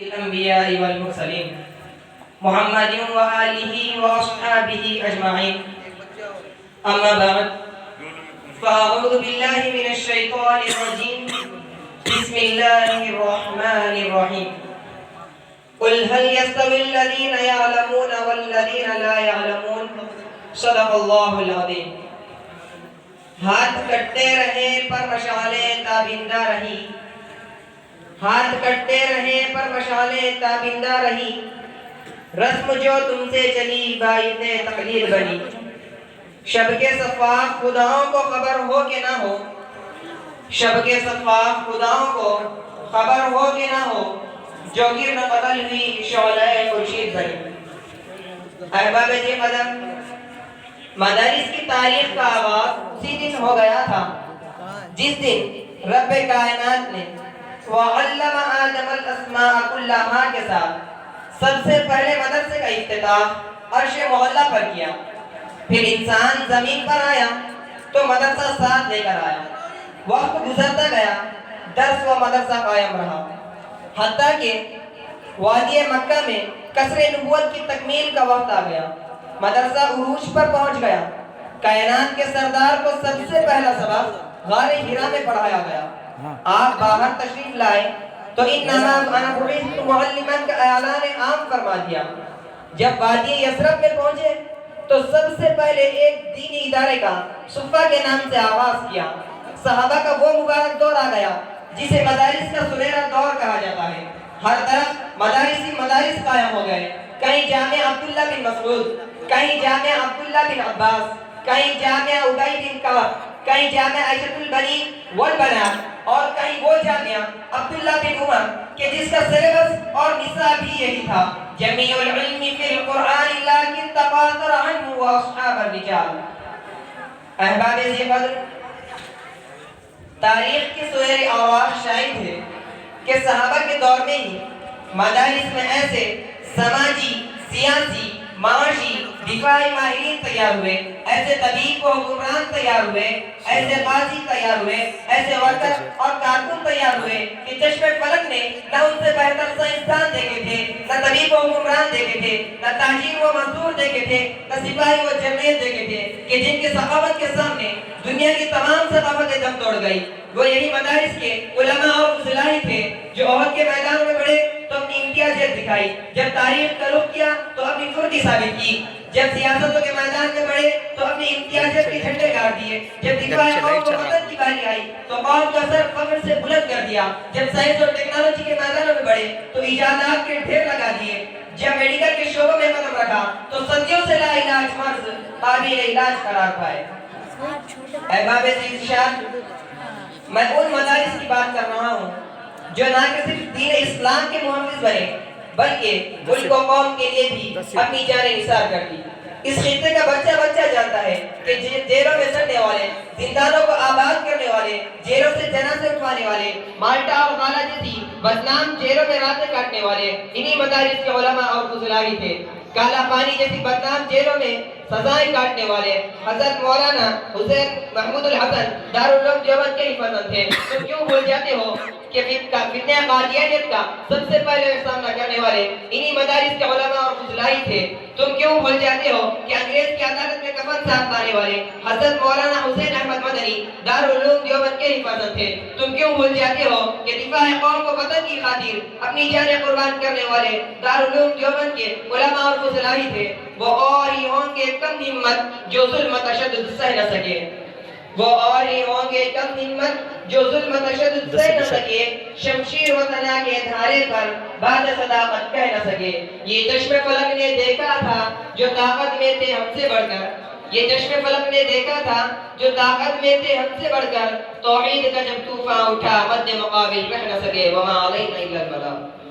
الأنبياء والمرسلين محمد وآله وأصحابه أجمعين أما بعد فأعوذ بالله من الشيطان الرجيم بسم الله الرحمن الرحيم قل هل يستوي الذين يعلمون والذين لا يعلمون صدق الله العظيم ہاتھ کٹتے رہے پر مشعلیں تابندہ رہی ہاتھ کٹتے رہے پر مشعلیں تابندہ رہی رسم جو تم سے چلی باعث تقلید بنی شب کے صفاق خداؤں کو خبر ہو کہ نہ ہو شب کے صفاق خداؤں کو خبر ہو کہ نہ ہو جو گرن بدل ہوئی شعلہ خورشید بنی احباب جی قدم مدارس کی تاریخ کا آغاز اسی دن ہو گیا تھا جس دن رب کائنات نے وَعَلَّمَ آدَمَ الْأَسْمَاءَ كُلَّهَا کے ساتھ سب سے پہلے مدرسے کا افتتاح عرش معلیٰ پر کیا پھر انسان زمین پر آیا تو مدرسہ ساتھ لے کر آیا وقت گزرتا گیا درس و مدرسہ قائم رہا حتیٰ کہ وادی مکہ میں قصر نبوت کی تکمیل کا وقت آ گیا مدرسہ عروج پر پہنچ گیا کائنات کے سردار کو سب سے پہلا سبق غار حرا میں پڑھایا گیا آپ باہر تشریف لائے تو انما انا بعثت معلما کا اعلان عام فرما دیا جب وادی یثرب میں پہنچے تو سب سے پہلے ایک دینی ادارے کا صفہ کے نام سے آغاز کیا صحابہ کا وہ مبارک دور آ گیا جسے مدارس کا سنہرا دور کہا جاتا ہے ہر طرف مدارس ہی مدارس قائم ہو گئے کہیں جامع عبداللہ بن مسعود کہیں جامع عبداللہ بن عباس کہیں جامع ابی بن کعب کہیں جامع عائشۃ البنین والبنات اور کہیں وہ جامع عبداللہ بن عمر کہ جس کا سلیبس اور نصاب بھی یہی تھا جمیع العلم فی القرآن لیکن تقاصر عنہ واصحاب الرجال احباب ذی قدر تاریخ کی سنہری اوراق شاہد ہے کہ صحابہ کے دور میں ہی مدارس میں ایسے سماجی سیاسی معاشی دفاعی ماہرین تیار ہوئے ایسے طبیب و حکمران تیار ہوئے ایسے قاضی تیار ہوئے ایسے ورکر اور کارکن تیار ہوئے کہ چشم فلک نے نہ ان سے بہتر سائنسدان دیکھے تھے نہ طبیب و حکمران دیکھے تھے نہ تاجر و مزدور دیکھے تھے نہ سپاہی و جرنیل دیکھے تھے کہ جن کی ثقافت کے سامنے دنیا کی تمام ثقافتیں دم توڑ گئی وہ یہی مدارس کے علماء اور فضلاء تھے جو عہد کے میدان میں بڑھے تو اپنی امتیازات دکھائی جب تاریخ کا رخ کیا تو اپنی فردی ثابت کی جب سیاستوں کے میدان میں بڑھے تو اپنی امتیازات کے جھنڈے گاڑ دیے جب دفاع قوم و وطن کی باری آئی تو قوم کا سر فخر سے بلند کر دیا جب سائنس اور ٹیکنالوجی کے میدانوں میں بڑھے تو ایجادات کے ڈھیر لگا دیے جب میڈیکل کے شعبوں میں قدم رکھا تو صدیوں سے لا علاج مرض قابل علاج قرار پائے احباب ارشاد میں ان مدارس کی بات کر رہا ہوں جو نہ کہ صرف دین اسلام کے محافظ بنے بلکہ ملک و قوم کے لیے بھی اپنی جانیں نثار کر دی اس خطے کا بچہ بچہ جانتا ہے کہ جیلوں میں سڑنے والے زندانوں کو آباد کرنے والے جیلوں سے جنازے اٹھوانے والے مالٹا اور غالہ جیسی بدنام جیلوں میں راتیں کاٹنے والے انہی مدارس کے علماء اور فضلاء تھے کالا پانی جیسی بدنام جیلوں میں سزائیں کاٹنے والے حضرت مولانا حسین محمود الحسن دارالعلوم دیوبند کے حفاظت تھے تم کیوں بھول جاتے ہو کہ فتنہ قادیانیت کا سب سے پہلے سامنا کرنے والے انہی مدارس کے علماء اور فضلاء تھے تم کیوں بھول جاتے ہو کہ انگریز کی عدالت میں کفن صاف لانے والے حضرت مولانا حسین احمد مدنی دارالعلوم دیوبند کے حفاظت تھے تم کیوں بھول جاتے ہو کہ دفاع قوم و وطن کی خاطر اپنی جانیں قربان کرنے والے دارالعلوم دیوبند کے علماء اور فضلاء تھے وہ اور ہی ہوں گے کم ہمت جو ظلم تشدد سہ نہ سکے وہ اور ہی ہوں گے کم ہمت جو ظلم تشدد سہ نہ سکے شمشیر و تنا کے دھارے پر بعد صداقت کہہ نہ سکے یہ چشم فلک نے دیکھا تھا جو طاقت میں تھے ہم سے بڑھ کر یہ چشم فلک نے دیکھا تھا جو طاقت میں تھے ہم سے بڑھ کر توحید کا جب طوفان اٹھا مد مقابل رہ نہ سکے وما علینا الا البلاغ